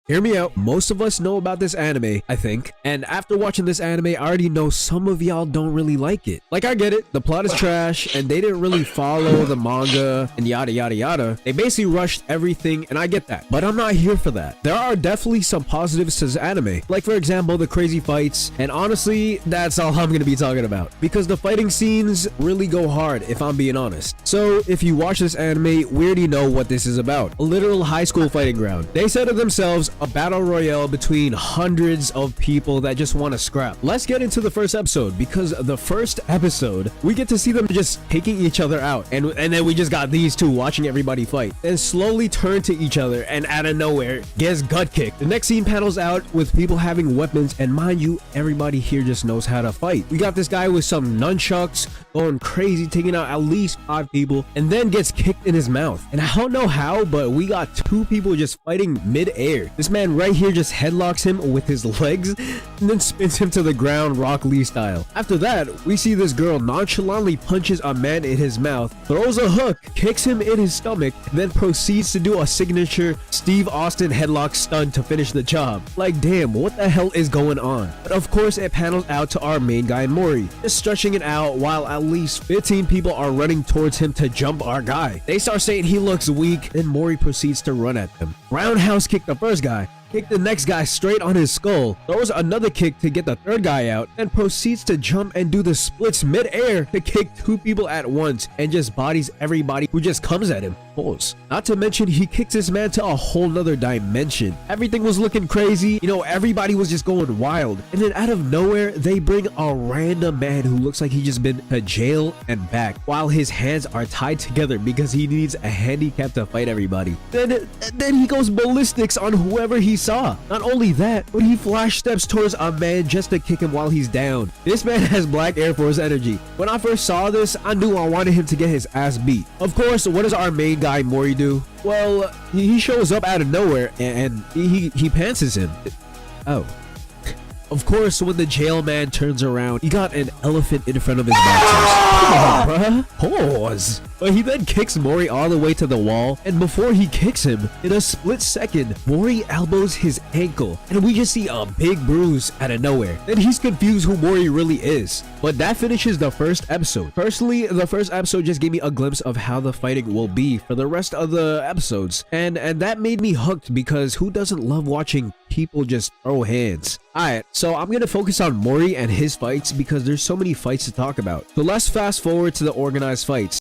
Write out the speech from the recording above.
Hear me out. Most of us know about this anime, I think. And after watching this anime, I already know some of y'all don't really like it. Like, I get it. The plot is trash and they didn't really follow the manga and yada yada yada. They basically rushed everything and I get that. But I'm not here for that. There are definitely some positives to this anime. Like, for example, the crazy fights. And honestly, that's all I'm going to be talking about. Because the fighting scenes really go hard, if I'm being honest. So, if you watch this anime, we already know what this is about. A literal high school fighting ground. They said to themselves, a battle royale between hundreds of people that just want to scrap. Let's get into the first episode, because the first episode, we get to see them just taking each other out. And then we just got these two watching everybody fight. Then slowly turn to each other and out of nowhere, gets gut kicked. The next scene panels out with people having weapons, and mind you, everybody here just knows how to fight. We got this guy with some nunchucks going crazy, taking out at least 5 people, and then gets kicked in his mouth. And I don't know how, but we got 2 people just fighting mid-air. This man right here just headlocks him with his legs and then spins him to the ground Rock Lee style. After that, we see this girl nonchalantly punches a man in his mouth, throws a hook, kicks him in his stomach, and then proceeds to do a signature Steve Austin headlock stun to finish the job. Like, damn, what the hell is going on? But of course, it panels out to our main guy Mori, just stretching it out while at least 15 people are running towards him to jump our guy. They start saying he looks weak, then Mori proceeds to run at them. Roundhouse kick the first guy, kick the next guy straight on his skull, throws another kick to get the third guy out, then proceeds to jump and do the splits mid-air to kick 2 people at once and just bodies everybody who just comes at him. Pause. Not to mention, he kicks this man to a whole nother dimension. Everything was looking crazy, you know, everybody was just going wild. And then out of nowhere, they bring a random man who looks like he just been to jail and back, while his hands are tied together because he needs a handicap to fight everybody. Then he goes ballistics on whoever he saw. Not only that, but he flash steps towards a man just to kick him while he's down. This man has black Air Force energy. When I first saw this, I knew I wanted him to get his ass beat. Of course, what does our main guy Mori do? Well, he shows up out of nowhere and he pantses him. Oh. Of course, when the jail man turns around, he got an elephant in front of his boxers. Come on, bruh. Pause. But he then kicks Mori all the way to the wall, and before he kicks him, in a split second, Mori elbows his ankle, and we just see a big bruise out of nowhere. Then he's confused who Mori really is. But that finishes the first episode. Personally, the first episode just gave me a glimpse of how the fighting will be for the rest of the episodes, and that made me hooked, because who doesn't love watching people just throw hands? Alright, so I'm gonna focus on Mori and his fights because there's so many fights to talk about. So let's fast forward to the organized fights.